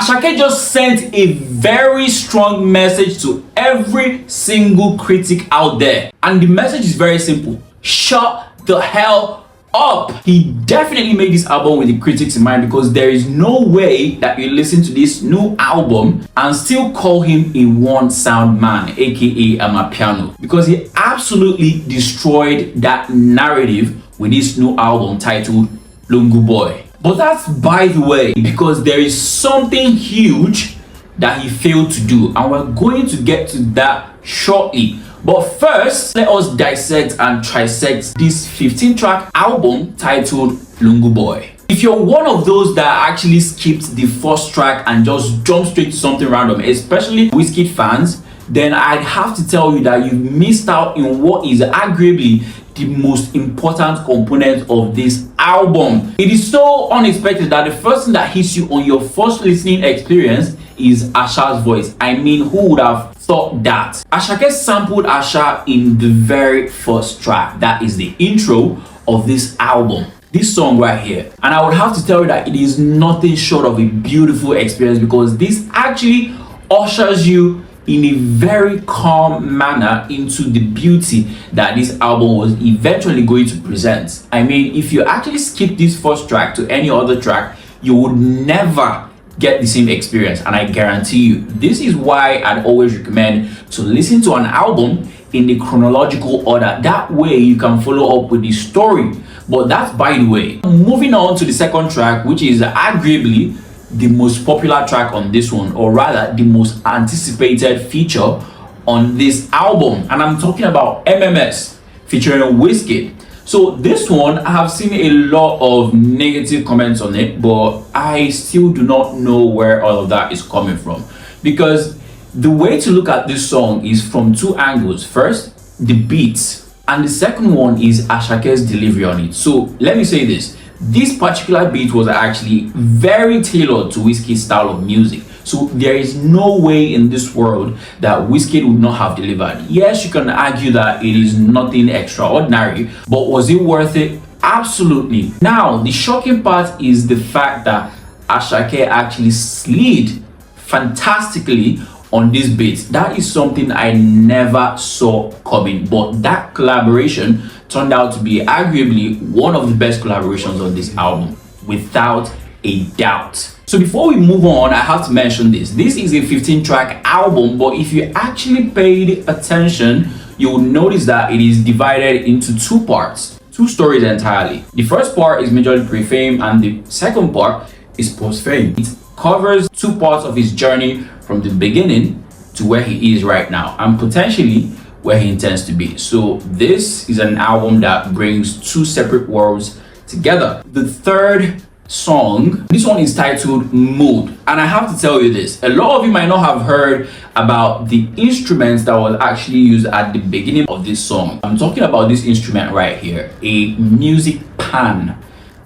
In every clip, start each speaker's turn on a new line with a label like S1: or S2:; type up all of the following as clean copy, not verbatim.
S1: Asake just sent a very strong message to every single critic out there. And the message is very simple. Shut the hell up. He definitely made this album with the critics in mind, because there is no way that you listen to this new album and still call him a one sound man, aka Amapiano, because he absolutely destroyed that narrative with this new album titled Lungu Boy. But that's by the way, because there is something huge that he failed to do, and we're going to get to that shortly. But first, let us dissect and trisect this 15-track album titled Lungu Boy. If you're one of those that actually skipped the first track and just jumped straight to something random, especially Wizkid fans, then I'd have to tell you that you've missed out in what is arguably the most important component of this album. It is so unexpected that the first thing that hits you on your first listening experience is Asha's voice. I mean, who would have thought that? Asake sampled Asha in the very first track. That is the intro of this album, this song right here. And I would have to tell you that it is nothing short of a beautiful experience, because this actually ushers you in a very calm manner into the beauty that this album was eventually going to present. I mean, if you actually skip this first track to any other track, you would never get the same experience, and I guarantee you, this is why I'd always recommend to listen to an album in the chronological order. That way you can follow up with the story. But that's by the way. Moving on to the second track, which is arguably the most popular track on this one, or rather the most anticipated feature on this album, and I'm talking about MMS featuring Wizkid. So this one, I have seen a lot of negative comments on it, but I still do not know where all of that is coming from, because the way to look at this song is from two angles. First, the beats, and the second one is Ashake's delivery on it. So let me say this particular beat was actually very tailored to Wizkid's style of music. So there is no way in this world that Wizkid would not have delivered. Yes, you can argue that it is nothing extraordinary, but was it worth it? Absolutely. Now, the shocking part is the fact that Asake actually slid fantastically on this beat. That is something I never saw coming, but that collaboration turned out to be arguably one of the best collaborations on this album, without a doubt. So before we move on, I have to mention this. This is a 15-track album, but if you actually paid attention, you will notice that it is divided into two parts, two stories entirely. The first part is majorly pre-fame, and the second part is post-fame. It covers two parts of his journey from the beginning to where he is right now, and potentially where he intends to be. So this is an album that brings two separate worlds together. The third song, this one is titled Mood, and I have to tell you this, a lot of you might not have heard about the instruments that was actually used at the beginning of this song. I'm talking about this instrument right here, a music pan.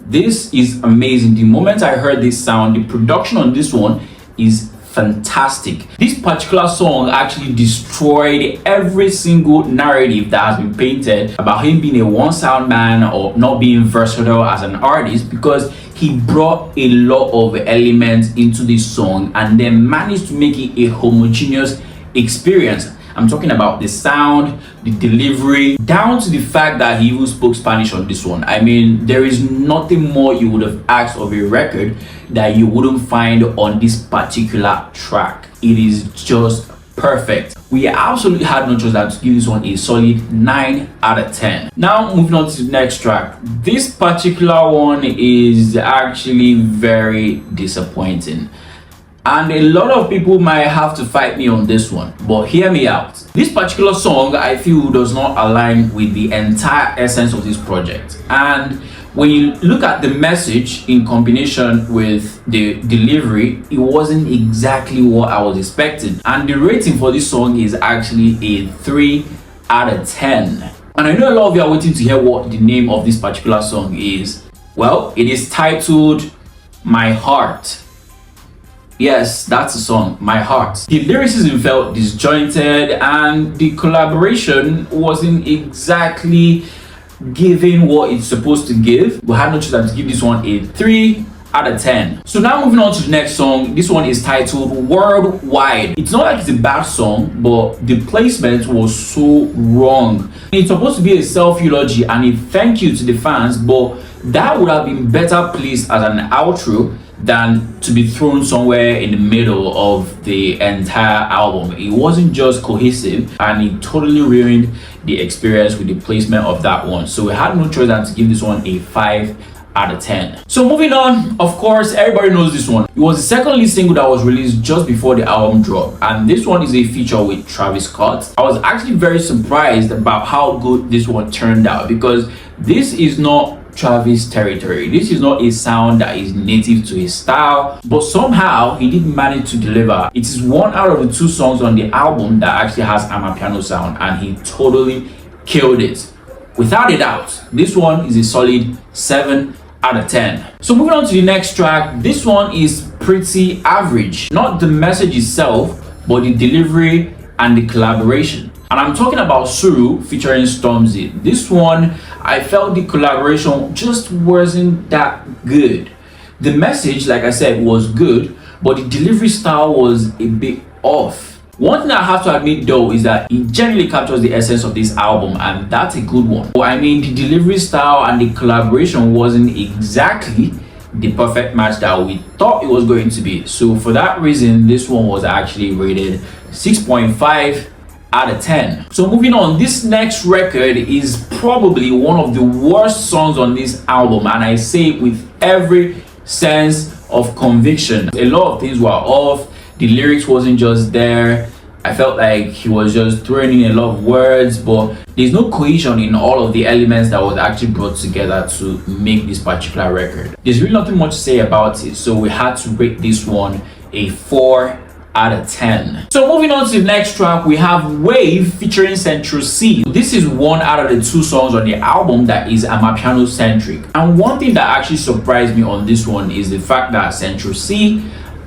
S1: This is amazing. The moment I heard this sound, the production on this one is fantastic. This particular song actually destroyed every single narrative that has been painted about him being a one sound man or not being versatile as an artist, because he brought a lot of elements into this song and then managed to make it a homogeneous experience. I'm talking about the sound, the delivery, down to the fact that he even spoke Spanish on this one. I mean, there is nothing more you would have asked of a record that you wouldn't find on this particular track. It is just perfect. We absolutely had no choice than to give this one a solid 9 out of 10. Now moving on to the next track. This particular one is actually very disappointing, and a lot of people might have to fight me on this one, but hear me out. This particular song, I feel, does not align with the entire essence of this project, and when you look at the message in combination with the delivery, it wasn't exactly what I was expecting. And the rating for this song is actually a 3 out of 10. And I know a lot of you are waiting to hear what the name of this particular song is. Well, it is titled My Heart. Yes, that's the song, My Heart. The lyricism felt disjointed, and the collaboration wasn't exactly giving what it's supposed to give. We had no choice than to give this one a 3 out of 10. So now moving on to the next song. This one is titled Worldwide. It's not like it's a bad song, but the placement was so wrong. It's supposed to be a self-eulogy and a thank you to the fans, but that would have been better placed as an outro than to be thrown somewhere in the middle of the entire album. It wasn't just cohesive, and it totally ruined the experience with the placement of that one. So we had no choice than to give this one a 5 out of 10. So moving on, of course, everybody knows this one. It was the second lead single that was released just before the album dropped, and this one is a feature with Travis Scott. I was actually very surprised about how good this one turned out, because this is not Travis territory. This is not a sound that is native to his style, but somehow he did manage to deliver. It is one out of the 2 songs on the album that actually has amapiano sound, and he totally killed it. Without a doubt, this one is a solid 7 out of 10. So moving on to the next track, this one is pretty average. Not the message itself, but the delivery and the collaboration. And I'm talking about Suru featuring Stormzy. This one, I felt the collaboration just wasn't that good. The message, like I said, was good, but the delivery style was a bit off. One thing I have to admit though is that it generally captures the essence of this album, and that's a good one. But I mean, the delivery style and the collaboration wasn't exactly the perfect match that we thought it was going to be. So for that reason, this one was actually rated 6.5 out of 10. So moving on, this next record is probably one of the worst songs on this album, and I say it with every sense of conviction. A lot of things were off. The lyrics wasn't just there. I felt like he was just throwing in a lot of words, but there's no cohesion in all of the elements that was actually brought together to make this particular record. There's really nothing much to say about it, so we had to rate this one a 4 out of 10. So moving on to the next track, we have Wave featuring Central C. This is one out of the 2 songs on the album that is amapiano centric. And one thing that actually surprised me on this one is the fact that Central C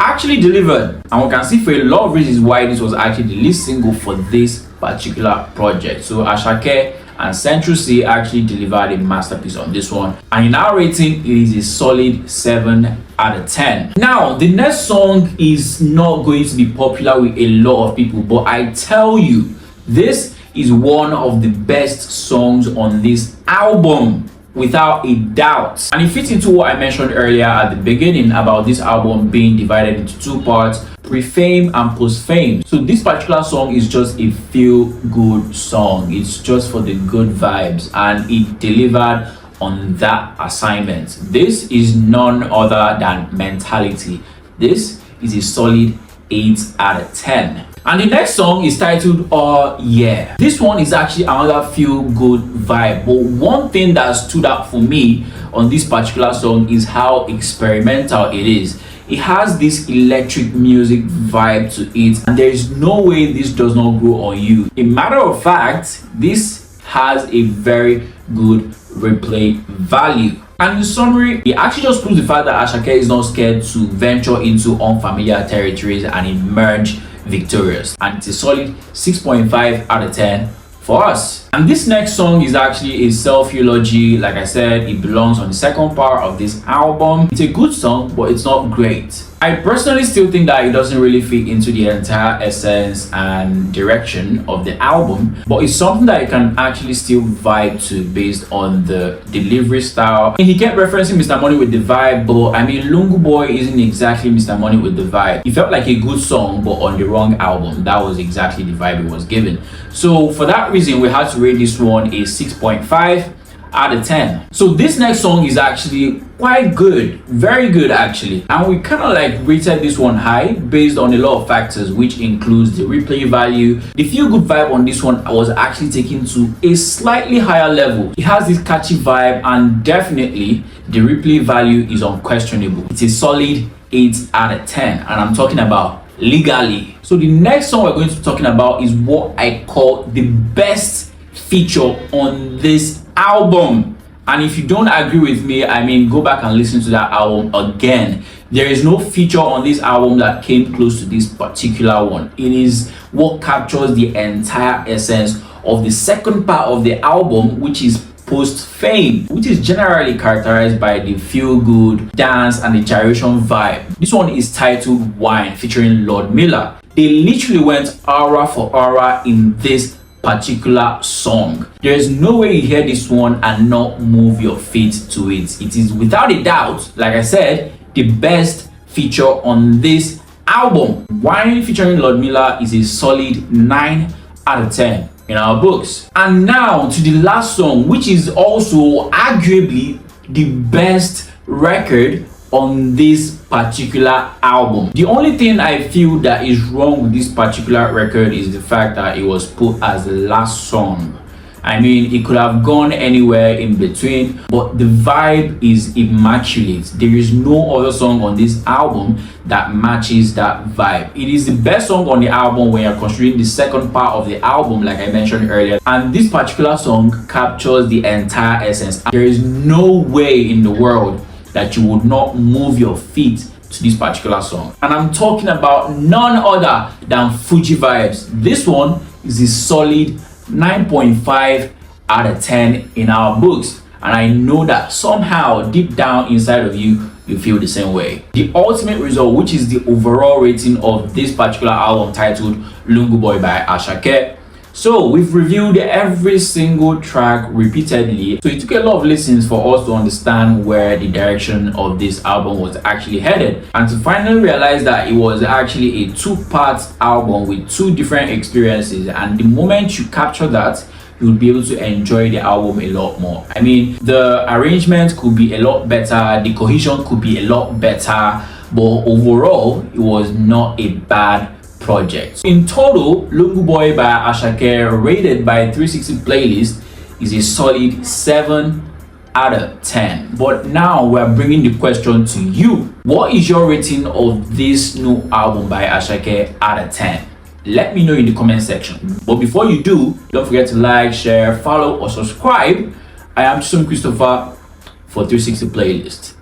S1: actually delivered, and we can see for a lot of reasons why this was actually the lead single for this particular project. So Asake and Central C actually delivered a masterpiece on this one, and in our rating it is a solid 7 out of 10. Now the next song is not going to be popular with a lot of people, but I tell you, this is one of the best songs on this album, without a doubt. And it fits into what I mentioned earlier at the beginning about this album being divided into 2 parts, pre-fame and post-fame. So this particular song is just a feel-good song. It's just for the good vibes, and it delivered on that assignment. This is none other than Mentality. This is a solid 8 out of 10. And the next song is titled Oh Yeah. This one is actually another feel-good vibe, but one thing that stood out for me on this particular song is how experimental it is. It has this electric music vibe to it, and there is no way this does not grow on you. A matter of fact, this has a very good replay value. And in summary, it actually just proves the fact that Asake is not scared to venture into unfamiliar territories and emerge victorious, and it's a solid 6.5 out of 10 for us. And this next song is actually a self-eulogy. Like I said, it belongs on the second part of this album. It's a good song, but it's not great. I personally still think that it doesn't really fit into the entire essence and direction of the album, but it's something that you can actually still vibe to based on the delivery style. And he kept referencing Mr. Money with the vibe, but I mean, Lungu Boy isn't exactly Mr. Money with the vibe. It felt like a good song, but on the wrong album. That was exactly the vibe it was given. So for that reason, we had to rate this one a 6.5 out of 10. So this next song is actually quite good, very good actually, and we kind of like rated this one high based on a lot of factors, which includes the replay value. The feel good vibe on this one was actually taken to a slightly higher level. It has this catchy vibe, and definitely the replay value is unquestionable. It's a solid 8 out of 10, and I'm talking about Legally. So the next song we're going to be talking about is what I call the best feature on this album. And if you don't agree with me, I mean, go back and listen to that album again. There is no feature on this album that came close to this particular one. It is what captures the entire essence of the second part of the album, which is post-fame, which is generally characterized by the feel-good, dance, and the gyration vibe. This one is titled Wine, featuring Ludmilla. They literally went aura for aura in this particular song. There's no way you hear this one and not move your feet to it. It is without a doubt, like I said, the best feature on this album. Wine featuring Ludmilla is a solid 9 out of 10 in our books. And now to the last song, which is also arguably the best record on this particular album. The only thing I feel that is wrong with this particular record is the fact that it was put as the last song. I mean, it could have gone anywhere in between, but the vibe is immaculate. There is no other song on this album that matches that vibe. It is the best song on the album when you're considering the second part of the album, like I mentioned earlier. And this particular song captures the entire essence. There is no way in the world that you would not move your feet to this particular song. And I'm talking about none other than Fuji Vibes. This one is a solid 9.5 out of 10 in our books, and I know that somehow deep down inside of you feel the same way. The ultimate result, which is the overall rating of this particular album titled Lungu Boy by Asake. So we've reviewed every single track repeatedly, so it took a lot of listens for us to understand where the direction of this album was actually headed, and to finally realize that it was actually a two-part album with two different experiences. And the moment you capture that, you'll be able to enjoy the album a lot more. I mean, the arrangement could be a lot better, the cohesion could be a lot better, but overall it was not a bad project. In total, Lungu Boy by Asake, rated by 360 Playlist, is a solid 7 out of 10. But now we're bringing the question to you. What is your rating of this new album by Asake out of 10? Let me know in the comment section. But before you do, don't forget to like, share, follow, or subscribe. I am Christopher for 360 Playlist.